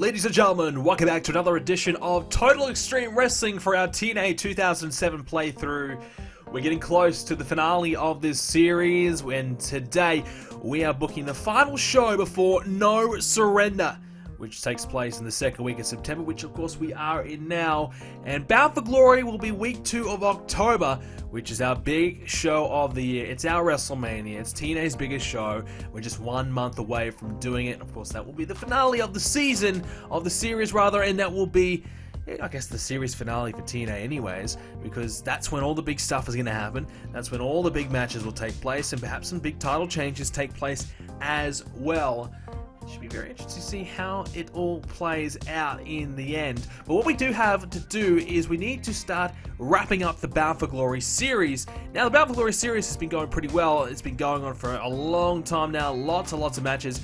Ladies and gentlemen, welcome back to another edition of Total Extreme Wrestling for our TNA 2007 playthrough. We're getting close to the finale of this series, and today we are booking the final show before No Surrender, which takes place in the second week of September, which of course we are in now. And Bound for Glory will be week 2 of October, which is our big show of the year. It's our WrestleMania. It's TNA's biggest show. We're just 1 month away from doing it. Of course, that will be the finale of the season, of the series rather, and that will be, I guess, the series finale for TNA anyways, because that's when all the big stuff is going to happen. That's when all the big matches will take place, and perhaps some big title changes take place as well. Should be very interesting to see how it all plays out in the end. But what we do have to do is we need to start wrapping up the Bound for Glory series. Now, the Bound for Glory series has been going pretty well. It's been going on for a long time now. Lots and lots of matches.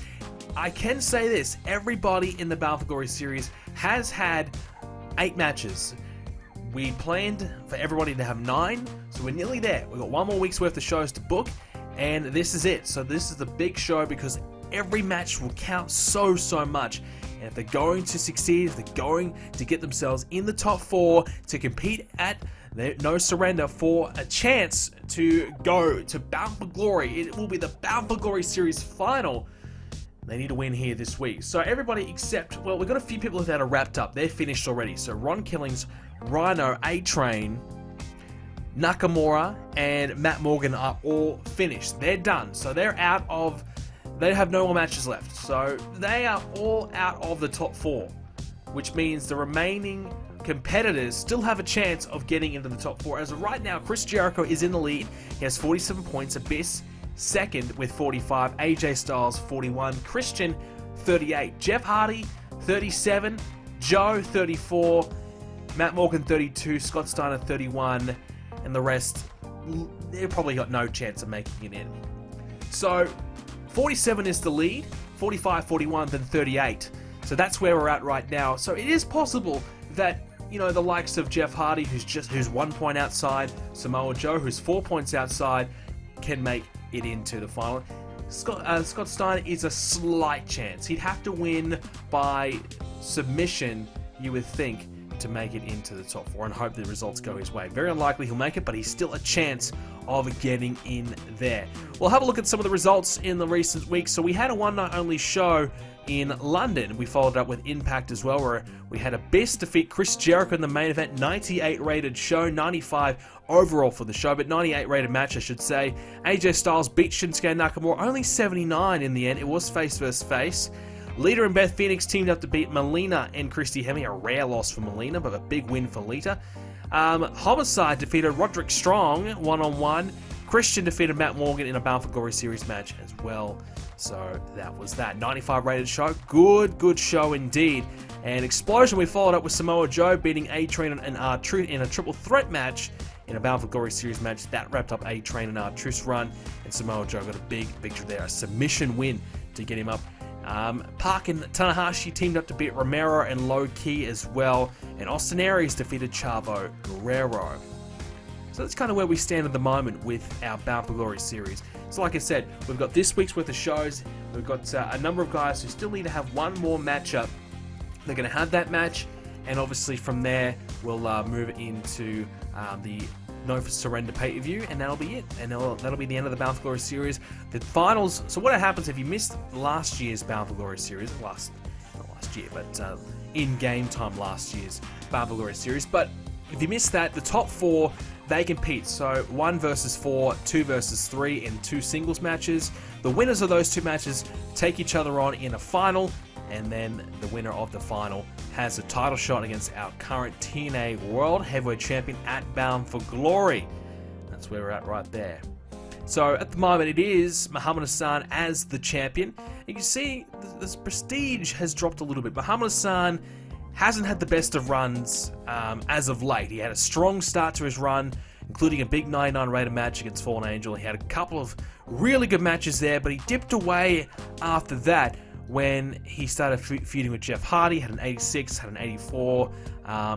I can say this. Everybody in the Bound for Glory series has had 8 matches. We planned for everybody to have 9, so we're nearly there. We've got 1 more week's worth of shows to book, and this is it. So this is the big show because every match will count so much, and if they're going to succeed, if they're going to get themselves in the top 4 to compete at No Surrender for a chance to go to Bound for Glory, it will be the Bound for Glory series final. They need to win here this week. So everybody except, well, we've got a few people that are wrapped up. They're finished already. So Ron Killings, Rhino, A-Train, Nakamura, and Matt Morgan are all finished. They're done. So they're out of... They have no more matches left, so they are all out of the top 4, which means the remaining competitors still have a chance of getting into the top 4. As of right now, Chris Jericho is in the lead. He has 47 points. Abyss second with 45. AJ Styles 41. Christian 38. Jeff Hardy 37. Joe 34. Matt Morgan 32. Scott Steiner 31. And the rest, they've probably got no chance of making it in. So 47 is the lead, 45, 41, then 38. So that's where we're at right now. So it is possible that, you know, the likes of Jeff Hardy, who's 1 point outside, Samoa Joe, who's 4 points outside, can make it into the final. Scott Steiner is a slight chance. He'd have to win by submission, you would think, to make it into the top 4 and hope the results go his way. Very unlikely he'll make it, but he's still a chance of getting in there. We'll have a look at some of the results in the recent weeks. So we had a one-night only show in London. We followed up with Impact as well, where we had Abyss defeat Chris Jericho in the main event. 98 rated show, 95 overall for the show, but 98 rated match, I should say. AJ Styles beat Shinsuke Nakamura, only 79 in the end. It was face versus face. Lita and Beth Phoenix teamed up to beat Melina and Christy Hemme. A rare loss for Melina, but a big win for Lita. Homicide defeated Roderick Strong one-on-one. Christian defeated Matt Morgan in a Bound for Glory series match as well. So that was that. 95 rated show. Good show indeed. And Explosion, we followed up with Samoa Joe beating A-Train and R-Truth in a triple threat match in a Bound for Glory series match. That wrapped up A-Train and R-Truth's run, and Samoa Joe got a big victory there. A submission win to get him up. Park and Tanahashi teamed up to beat Romero and Low Key as well, and Austin Aries defeated Chavo Guerrero. So that's kind of where we stand at the moment with our Bound for Glory series. So like I said, we've got this week's worth of shows. We've got a number of guys who still need to have one more matchup. They're going to have that match, and obviously from there we'll move into the No Surrender PPV, and that'll be it. And that'll be the end of the Bound for Glory series. The finals. So what happens if you missed last year's Bound for Glory series? Not last year, but in game time last year's Bound for Glory series. But if you missed that, the top 4, they compete. So 1 versus 4, 2 versus 3 in 2 singles matches. The winners of those 2 matches take each other on in a final, and then the winner of the final has a title shot against our current TNA World Heavyweight Champion at Bound for Glory. That's where we're at right there. So at the moment it is Muhammad Hassan as the champion. You can see this prestige has dropped a little bit. Muhammad Hassan hasn't had the best of runs as of late. He had a strong start to his run, including a big 99 rated match against Fallen Angel. He had a couple of really good matches there, but he dipped away after that when he started feuding with Jeff Hardy. Had an 86, had an 84.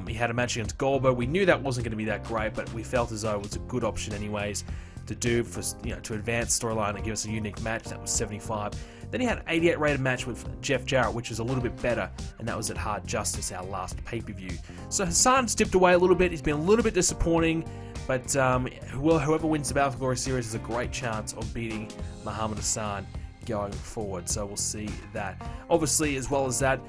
He had a match against Goldberg. We knew that wasn't going to be that great, but we felt as though it was a good option anyways to do for, to advance storyline and give us a unique match. That was 75. Then he had an 88 rated match with Jeff Jarrett, which is a little bit better, and that was at Hard Justice, our last pay-per-view. So Hassan's dipped away a little bit. He's been a little bit disappointing, but whoever wins the Battle for Glory series has a great chance of beating Muhammad Hassan going forward, so we'll see that. Obviously, as well as that,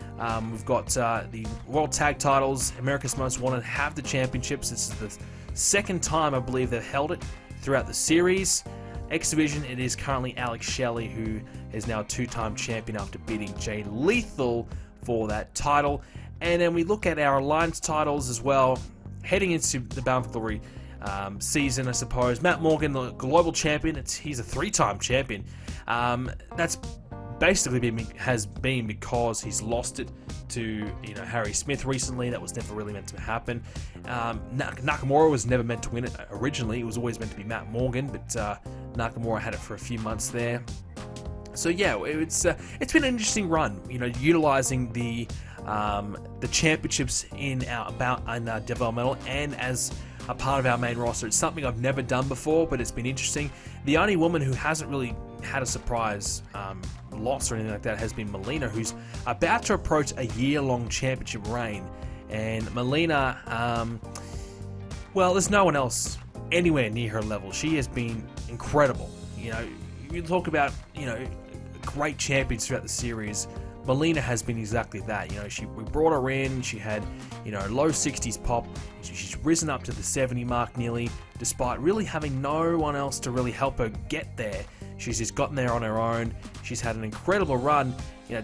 we've got the World Tag Titles. America's Most Wanted have the championships. This is the second time, I believe, they've held it throughout the series. X Division, it is currently Alex Shelley, who is now a two-time champion after beating Jay Lethal for that title. And then we look at our Alliance titles as well, heading into the Bound for Glory season, I suppose. Matt Morgan, the global champion, he's a three-time champion. That's basically has been because he's lost it to Harry Smith recently. That was never really meant to happen. Nakamura was never meant to win it originally. It was always meant to be Matt Morgan, but Nakamura had it for a few months there. So yeah, it's been an interesting run. Utilizing the championships in our developmental and as a part of our main roster. It's something I've never done before, but it's been interesting. The only woman who hasn't really had a surprise loss or anything like that has been Melina, who's about to approach a year-long championship reign. And Melina, well, there's no one else anywhere near her level. She has been incredible. You talk about great champions throughout the series. Melina has been exactly that. We brought her in. She had low 60s pop. She's risen up to the 70 mark nearly, despite really having no one else to really help her get there. She's just gotten there on her own. She's had an incredible run.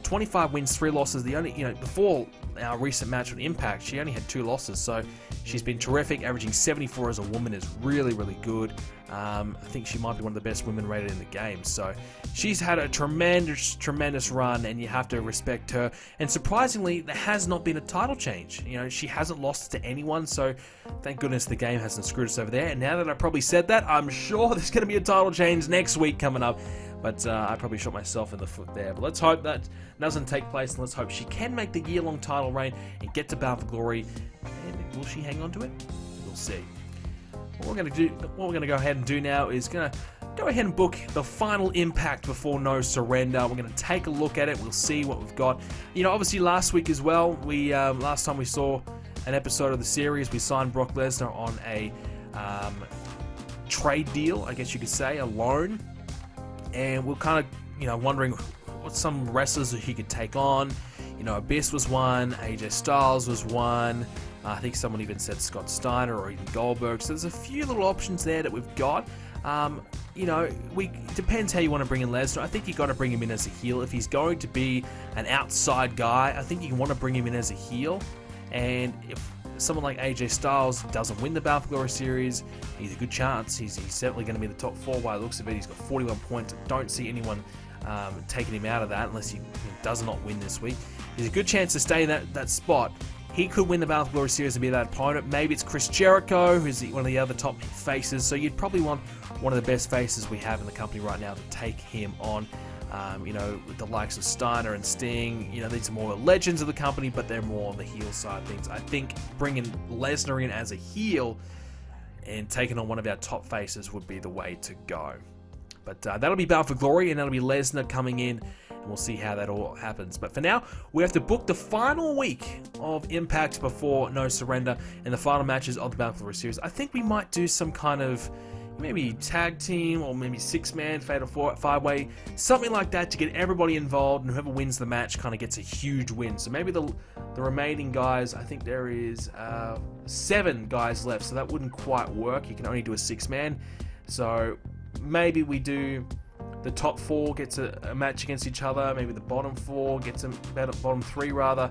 25 wins, 3 losses. The only, before our recent match with Impact, she only had 2 losses. So she's been terrific. Averaging 74 as a woman is really, really good. I think she might be one of the best women rated in the game. So she's had a tremendous, tremendous run, and you have to respect her. And surprisingly, there has not been a title change. She hasn't lost to anyone. So thank goodness the game hasn't screwed us over there. And now that I probably said that, I'm sure there's going to be a title change next week coming up. But I probably shot myself in the foot there. But let's hope that doesn't take place, and let's hope she can make the year-long title reign and get to Bound for Glory. And will she hang on to it? We'll see. What we're going to go ahead and do now is going to go ahead and book the final Impact before No Surrender. We're going to take a look at it. We'll see what we've got. Obviously last week as well, we last time we saw an episode of the series, we signed Brock Lesnar on a trade deal, I guess you could say, a loan. And we're kind of, wondering what some wrestlers that he could take on. Abyss was one, AJ Styles was one. I think someone even said Scott Steiner or even Goldberg. So there's a few little options there that we've got. It depends how you want to bring in Lesnar. I think you got to bring him in as a heel. If he's going to be an outside guy, I think you want to bring him in as a heel. And if someone like AJ Styles doesn't win the Bound for Glory series, he's a good chance. He's certainly going to be in the top 4 by the looks of it. He's got 41 points. I don't see anyone taking him out of that unless he does not win this week. There's a good chance to stay in that spot. He could win the Bound for Glory series and be that opponent. Maybe it's Chris Jericho, who's one of the other top faces. So you'd probably want one of the best faces we have in the company right now to take him on. With the likes of Steiner and Sting, these are more legends of the company, but they're more on the heel side of things. I think bringing Lesnar in as a heel and taking on one of our top faces would be the way to go. But that'll be Bound for Glory, and that'll be Lesnar coming in, and we'll see how that all happens. But for now, we have to book the final week of Impact before No Surrender and the final matches of the Bound for Glory series. I think we might do some kind of maybe tag team or maybe 6-man fatal 5-way, something like that to get everybody involved, and whoever wins the match kind of gets a huge win. So maybe the remaining guys, I think there is 7 guys left, so that wouldn't quite work. You can only do a 6-man. So maybe we do the top 4 gets a match against each other. Maybe the bottom 4 gets bottom 3 rather,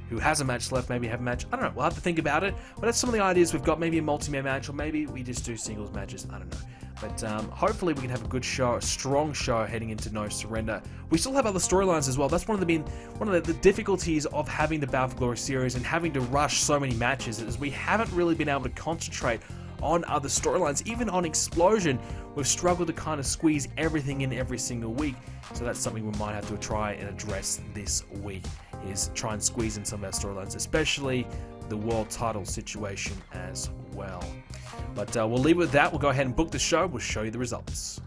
who has a match left, maybe have a match. I don't know. We'll have to think about it. But that's some of the ideas we've got. Maybe a multi-man match, or maybe we just do singles matches. I don't know. But hopefully we can have a good show, a strong show heading into No Surrender. We still have other storylines as well. That's one of the difficulties of having the Bound for Glory series and having to rush so many matches, is we haven't really been able to concentrate on other storylines. Even on Explosion, we've struggled to kind of squeeze everything in every single week. So that's something we might have to try and address this week, is try and squeeze in some of our storylines, especially the world title situation as well. But we'll leave it with that. We'll go ahead and book the show. We'll show you the results.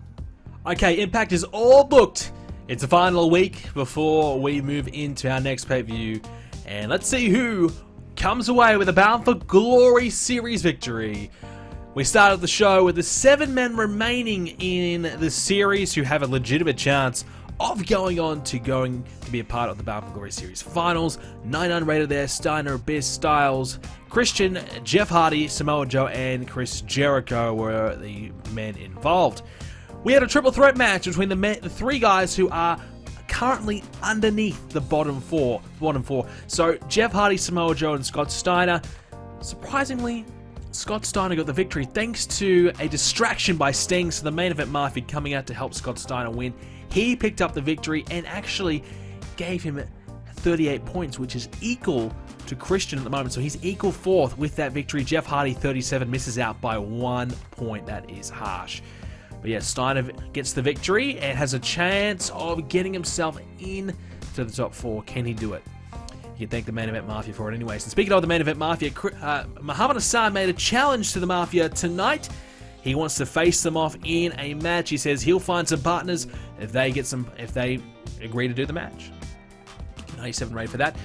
Okay, Impact is all booked. It's the final week before we move into our next pay-per-view, and let's see who comes away with a Bound for Glory series victory. We started the show with the 7 men remaining in the series who have a legitimate chance of going on to be a part of the Bound for Glory series finals. 9 unrated there: Steiner, Abyss, Styles, Christian, Jeff Hardy, Samoa Joe, and Chris Jericho were the men involved. We had a triple threat match between the 3 guys who are currently underneath the bottom four. So Jeff Hardy, Samoa Joe, and Scott Steiner. Surprisingly, Scott Steiner got the victory thanks to a distraction by Sting, so the main event Mafia coming out to help Scott Steiner win. He picked up the victory and actually gave him 38 points, which is equal to Christian at the moment. So he's equal 4th with that victory. Jeff Hardy, 37, misses out by 1 point. That is harsh. But yeah, Steiner gets the victory and has a chance of getting himself in to the top 4. Can he do it? You can thank the main event Mafia for it anyways. And speaking of the main event Mafia, Muhammad Hassan made a challenge to the Mafia tonight. He wants to face them off in a match. He says he'll find some partners if they agree to do the match. 97 rated for that.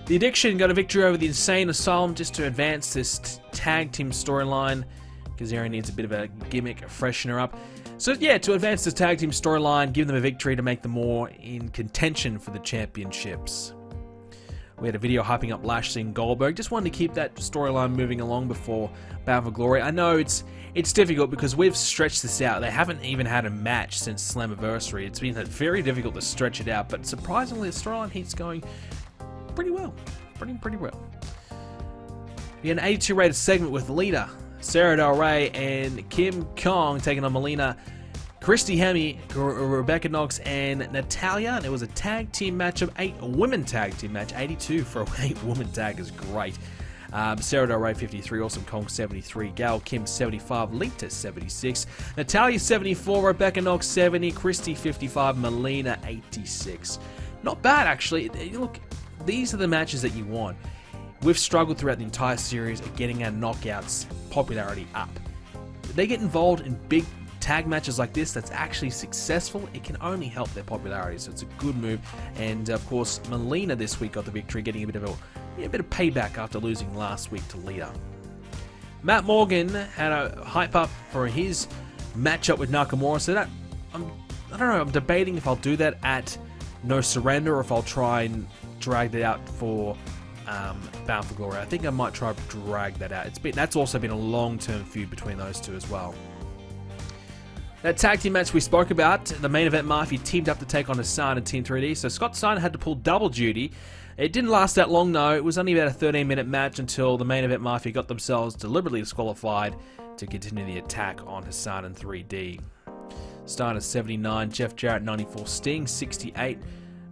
The Addiction got a victory over the Insane Asylum just to advance this tag team storyline. Kazarian needs a bit of a gimmick, a freshener up. So yeah, to advance this tag team storyline, give them a victory to make them more in contention for the championships. We had a video hyping up Lashley and Goldberg. Just wanted to keep that storyline moving along before Bound for Glory. I know it's difficult because we've stretched this out. They haven't even had a match since Slammiversary. It's been very difficult to stretch it out, but surprisingly, the storyline keeps going pretty well. Pretty well. We had an 82 rated segment with Lita, Sarah Del Rey, and Kim Kong taking on Melina, Christy Hemme, Rebecca Knox, and Natalia. And it was a tag team matchup, a women tag team match. 82 for a 8-woman tag is great. Sarah Del Rey 53, Awesome Kong 73, Gail Kim 75, Lita 76, Natalia 74, Rebecca Knox 70, Christy 55, Melina 86. Not bad actually. Look, these are the matches that you want. We've struggled throughout the entire series at getting our knockouts popularity up. They get involved in big tag matches like this that's actually successful. It can only help their popularity, so it's a good move. And of course, Melina this week got the victory, getting a bit of payback after losing last week to Lita. Matt Morgan had a hype up for his matchup with Nakamura, so that I don't know. I'm debating if I'll do that at No Surrender or if I'll try and drag that out for Bound for Glory. I think I might try to drag that out. That's also been a long-term feud between those two as well. That tag team match we spoke about, the main event Mafia teamed up to take on Hassan and Team 3D, so Scott Steiner had to pull double duty. It didn't last that long though. It was only about a 13-minute match until the main event Mafia got themselves deliberately disqualified to continue the attack on Hassan and 3D. Steiner 79, Jeff Jarrett 94, Sting 68,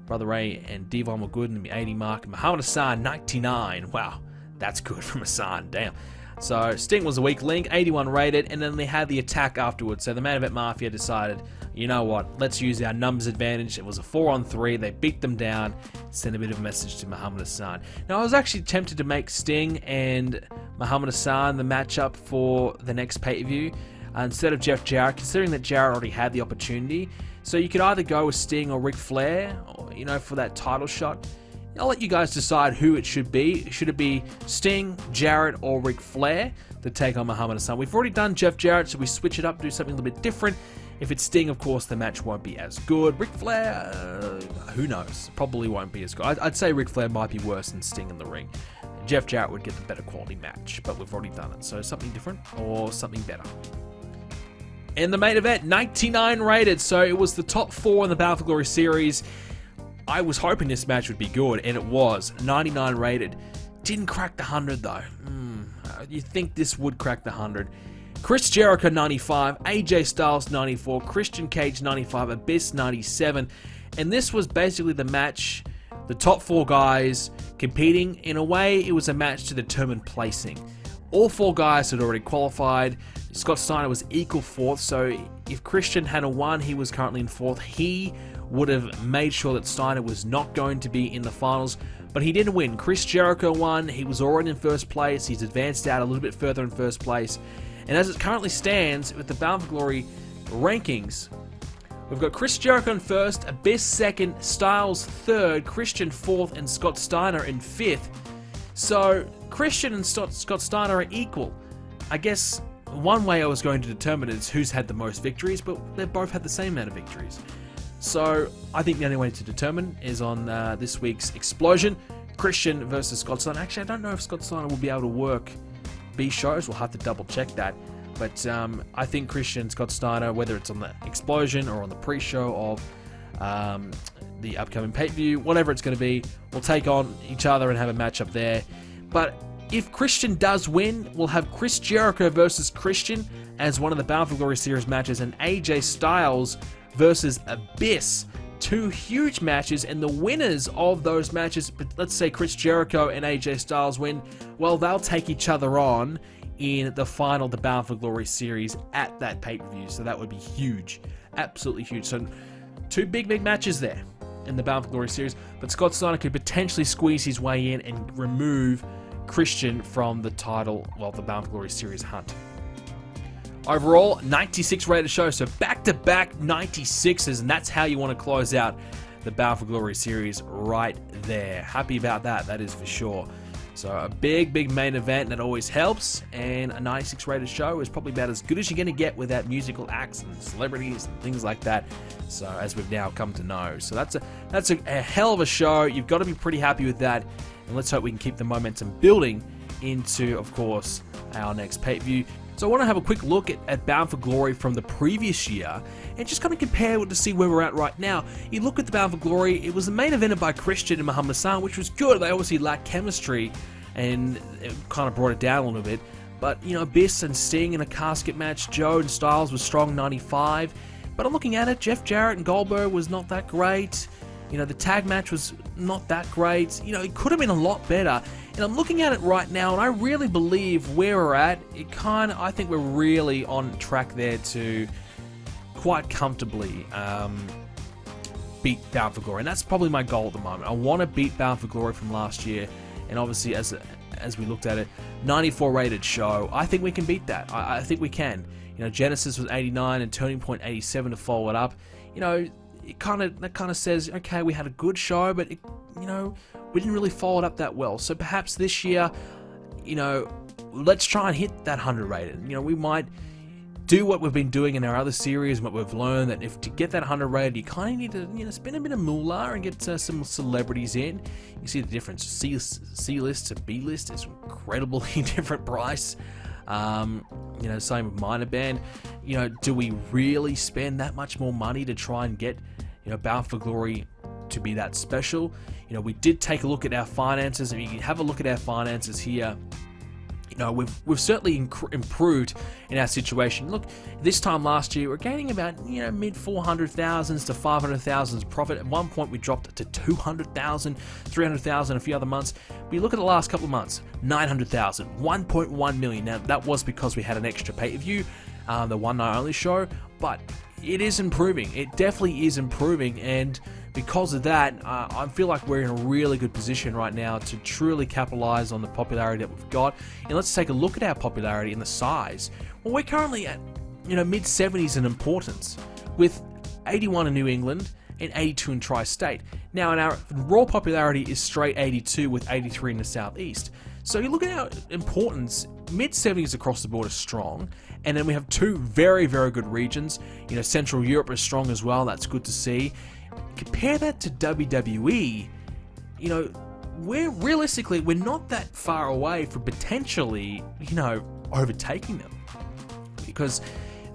Brother Ray and Devon were good in the 80 mark. Muhammad Hassan 99. Wow, that's good from Hassan. Damn. So Sting was a weak link, 81 rated, and then they had the attack afterwards. So the main event Mafia decided, you know what, let's use our numbers advantage. It was a 4-on-3. They beat them down, sent a bit of a message to Muhammad Hassan. Now I was actually tempted to make Sting and Muhammad Hassan the matchup for the next pay-per-view instead of Jeff Jarrett, considering that Jarrett already had the opportunity. So you could either go with Sting or Ric Flair, for that title shot. I'll let you guys decide who it should be. Should it be Sting, Jarrett, or Ric Flair to take on Muhammad Hassan? We've already done Jeff Jarrett, so we switch it up, do something a little bit different. If it's Sting, of course, the match won't be as good. Ric Flair, who knows? Probably won't be as good. I'd say Ric Flair might be worse than Sting in the ring. Jeff Jarrett would get the better quality match, but we've already done it. So something different or something better. In the main event, 99 rated, so it was the top 4 in the Bound for Glory series. I was hoping this match would be good, and it was. 99 rated. Didn't crack the 100 though. You think this would crack the 100. Chris Jericho 95, AJ Styles 94, Christian Cage 95, Abyss 97. And this was basically the match, the top 4 guys competing. In a way, it was a match to determine placing. All 4 guys had already qualified. Scott Steiner was equal 4th, so if Christian had a 1, he was currently in 4th. He would have made sure that Steiner was not going to be in the finals, but he didn't win. Chris Jericho won. He was already in first place. He's advanced out a little bit further in first place. And as it currently stands with the Bound for Glory rankings, We've got Chris Jericho in first, Abyss second, Styles third, Christian fourth, and Scott Steiner in fifth. So Christian and Scott Steiner are equal. I guess one way I was going to determine is who's had the most victories, but they've both had the same amount of victories. So I think the only way to determine is on this week's Explosion, Christian versus Scott Steiner. Actually, I don't know if Scott Steiner will be able to work B shows. We'll have to double check that. But I think Christian and Scott Steiner, whether it's on the Explosion or on the pre-show of the upcoming pay-per-view, whatever it's going to be, will take on each other and have a matchup there. But if Christian does win, we'll have Chris Jericho versus Christian as one of the Bound for Glory Series matches, and AJ Styles versus Abyss. Two huge matches, and the winners of those matches, let's say Chris Jericho and AJ Styles win, well, they'll take each other on in the final of the Bound for Glory series at that pay-per-view. So that would be huge. Absolutely huge. So two big matches there in the Bound for Glory series. But Scott Steiner could potentially squeeze his way in and remove Christian from the title, well, the Bound for Glory series hunt. Overall, 96 rated show. So back-to-back 96s. And that's how you want to close out the Bound for Glory series right there. Happy about that. That is for sure. So a big main event that always helps, and a 96 rated show is probably about as good as you're going to get without musical acts and celebrities and things like that. So as we've now come to know, so that's a hell of a show. You've got to be pretty happy with that, and let's hope we can keep the momentum building into, of course, our next pay-per-view. So I want to have a quick look at Bound for Glory from the previous year and just kind of compare to see where we're at right now. You look at the Bound for Glory, it was the main evented by Christian and Muhammad Hassan, which was good. They obviously lacked chemistry and it kind of brought it down a little bit. But, you know, Abyss and Sting in a casket match, Joe and Styles was strong 95. But I'm looking at it, Jeff Jarrett and Goldberg was not that great. You know, the tag match was not that great. You know, it could have been a lot better. And I'm looking at it right now, and I really believe where we're at, I think we're really on track there to quite comfortably beat Bound for Glory. And that's probably my goal at the moment. I want to beat Bound for Glory from last year. And obviously, as we looked at it, 94 rated show, I think we can beat that. I think we can. You know, Genesis was 89 and Turning Point 87 to follow it up. You know, that kind of says, okay, we had a good show, but we didn't really follow it up that well. So perhaps this year, you know, let's try and hit that 100 rated. You know, we might do what we've been doing in our other series, and what we've learned, that if to get that 100 rated, you kind of need to, you know, spend a bit of moolah and get some celebrities in. You see the difference. C-list to B-list is incredibly different price. You know, same with minor band. You know, do we really spend that much more money to try and get, you know, Bound for Glory to be that special? You know, we did take a look at our finances, and you can have a look at our finances here. You know, we've certainly improved in our situation. Look, this time last year, we're gaining about, you know, mid 400,000s to 500,000s profit. At one point, we dropped to 200,000, 300,000 a few other months. But you look at the last couple of months, 900,000, 1.1 million. Now, that was because we had an extra pay-per-view, the one night only show, but it is improving. It definitely is improving, and because of that, I feel like we're in a really good position right now to truly capitalize on the popularity that we've got. And let's take a look at our popularity and the size. Well, we're currently at, you know, mid-70s in importance, with 81 in New England and 82 in Tri-State. Now, our raw popularity is straight 82, with 83 in the Southeast. So you look at our importance, mid-70s across the board is strong. And then we have two very good regions. You know, Central Europe is strong as well. That's good to see. Compare that to WWE. You know, we're not that far away from potentially, you know, overtaking them, because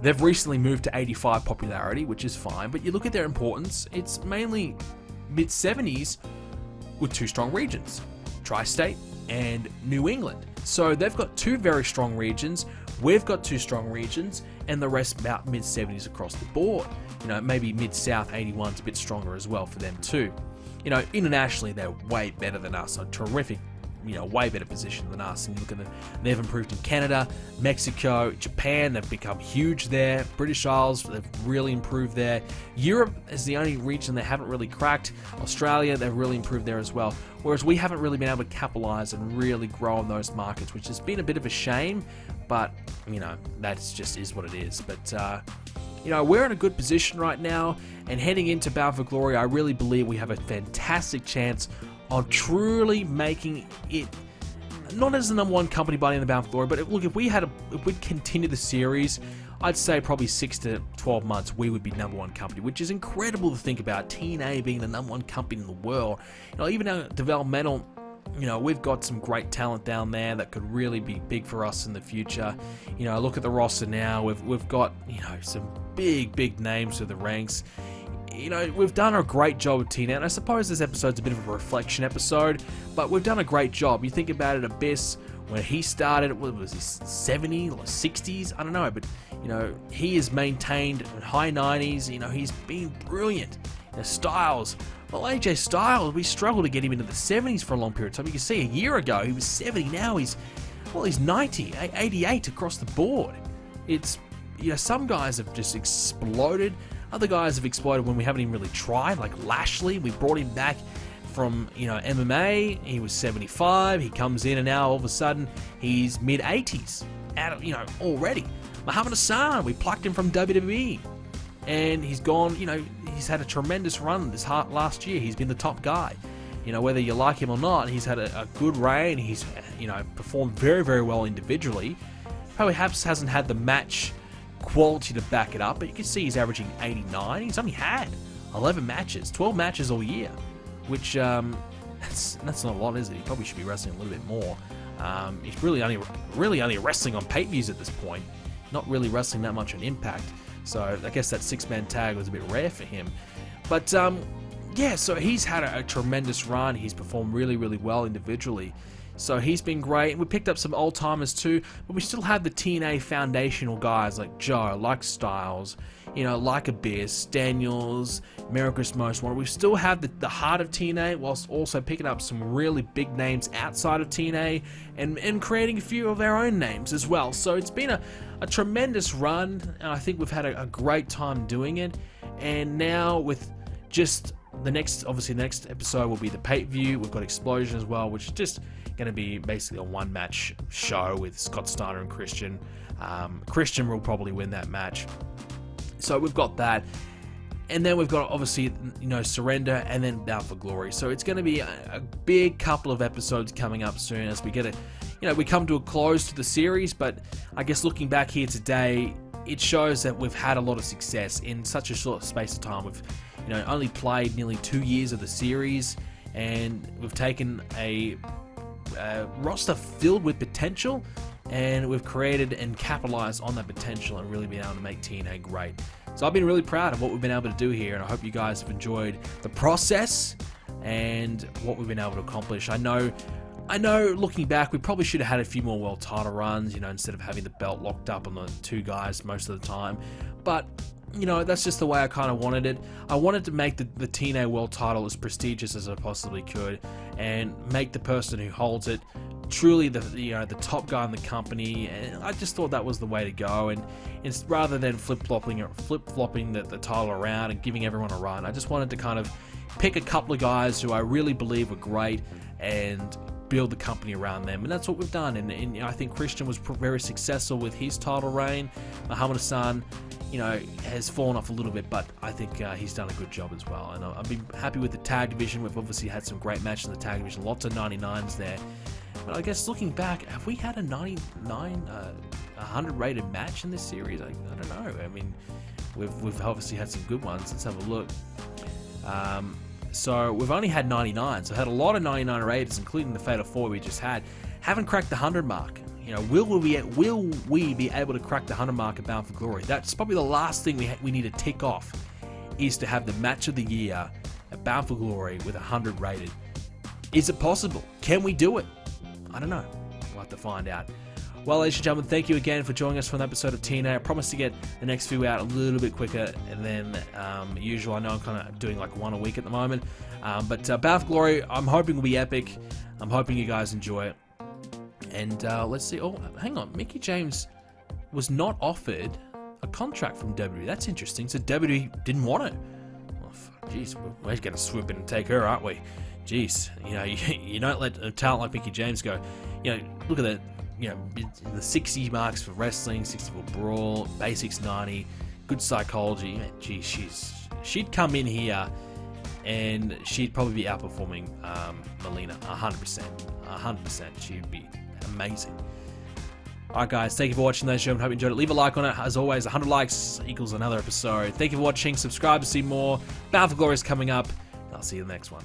they've recently moved to 85 popularity, which is fine. But you look at their importance, it's mainly mid-70s with two strong regions, Tri-State and New England. So they've got two very strong regions. We've got two strong regions, and the rest about mid-70s across the board. You know, maybe mid-South 81's a bit stronger as well for them too. You know, internationally, they're way better than us. A terrific, you know, way better position than us. And you look at them, they've improved in Canada, Mexico, Japan, they've become huge there. British Isles, they've really improved there. Europe is the only region they haven't really cracked. Australia, they've really improved there as well. Whereas we haven't really been able to capitalize and really grow in those markets, which has been a bit of a shame. But, you know, that's just is what it is. But, you know, we're in a good position right now, and heading into Bound for Glory, I really believe we have a fantastic chance of truly making it not as the #1 company by the end of Bound for Glory, but look, if we'd continue the series, I'd say probably 6 to 12 months we would be #1 company, which is incredible to think about. TNA being the #1 company in the world. You know, even our developmental, you know, we've got some great talent down there that could really be big for us in the future. You know, look at the roster now. We've got, you know, some big names to the ranks. You know, we've done a great job with TNA, and I suppose this episode's a bit of a reflection episode, but we've done a great job. You think about it, Abyss, when he started, what was he, 70s or 60s? I don't know, but, you know, he has maintained high 90s. You know, he's been brilliant. You know, Styles, well, AJ Styles, we struggled to get him into the 70s for a long period of time. You can see a year ago, he was 70, now he's 90, 88 across the board. It's, you know, some guys have just exploded. Other guys have exploded when we haven't even really tried, like Lashley. We brought him back from, you know, MMA. He was 75. He comes in, and now all of a sudden he's mid-80s. Out of, you know, already. Muhammad Hassan, we plucked him from WWE, and he's gone. You know, he's had a tremendous run this last year. He's been the top guy. You know, whether you like him or not, he's had a good reign. He's, you know, performed very well individually. Perhaps hasn't had the match quality to back it up, but you can see he's averaging 89. He's only had 11 matches, 12 matches all year, which that's not a lot, is it? He probably should be wrestling a little bit more. He's really only wrestling on pay-per-views at this point, not really wrestling that much on Impact. So I guess that 6-man tag was a bit rare for him. But yeah, so he's had a tremendous run. He's performed really well individually. So he's been great. We picked up some old-timers too, but we still have the TNA foundational guys like Joe, like Styles, you know, like Abyss, Daniels, America's Most Wanted. We still have the heart of TNA, whilst also picking up some really big names outside of TNA and creating a few of our own names as well. So it's been a tremendous run, and I think we've had a great time doing it. And now with just the next episode will be the pay-per-view. We've got Explosion as well, which is just going to be basically a one-match show with Scott Steiner and Christian. Christian will probably win that match. So we've got that. And then we've got, obviously, you know, Surrender and then Bound for Glory. So it's going to be a big couple of episodes coming up soon as we get it. You know, we come to a close to the series, but I guess looking back here today, it shows that we've had a lot of success in such a short space of time. We've, you know, only played nearly 2 years of the series, and we've taken a roster filled with potential, and we've created and capitalized on that potential and really been able to make TNA great. So I've been really proud of what we've been able to do here, and I hope you guys have enjoyed the process and what we've been able to accomplish. I know looking back, we probably should have had a few more world title runs, you know, instead of having the belt locked up on the two guys most of the time. But, you know, that's just the way I kind of wanted it. I wanted to make the TNA world title as prestigious as I possibly could, and make the person who holds it truly the top guy in the company. And I just thought that was the way to go. And it's rather than flip-flopping the title around and giving everyone a run, I just wanted to kind of pick a couple of guys who I really believe were great and build the company around them, and that's what we've done. And I think Christian was very successful with his title reign. Muhammad Hassan, you know, has fallen off a little bit, but I think he's done a good job as well. And I've been happy with the tag division. We've obviously had some great matches in the tag division, lots of 99s there. But I guess looking back, have we had a 100 rated match in this series? I don't know. I mean, we've obviously had some good ones. Let's have a look. So we've only had 99, so had a lot of 99 rateds, including the Fatal 4 we just had. Haven't cracked the 100 mark. You know, will we be able to crack the 100 mark at Bound for Glory? That's probably the last thing we need to tick off, is to have the match of the year at Bound for Glory with 100 rated. Is it possible? Can we do it? I don't know. We'll have to find out. Well, ladies and gentlemen, thank you again for joining us for an episode of TNA. I promise to get the next few out a little bit quicker than usual. I know I'm kind of doing like one a week at the moment. But Bound for Glory, I'm hoping will be epic. I'm hoping you guys enjoy it. And let's see. Oh, hang on. Mickie James was not offered a contract from WWE. That's interesting. So WWE didn't want it. Oh, jeez, we're going to swoop in and take her, aren't we? Jeez. You know, you don't let a talent like Mickie James go. You know, look at that. You know, the 60 marks for wrestling, 60 for brawl, basics 90, good psychology. Man, gee, she'd come in here and she'd probably be outperforming Melina 100%. 100%. She'd be amazing. Alright guys, thank you for watching this show. I hope you enjoyed it. Leave a like on it. As always, 100 likes equals another episode. Thank you for watching. Subscribe to see more. Bound for Glory is coming up. I'll see you in the next one.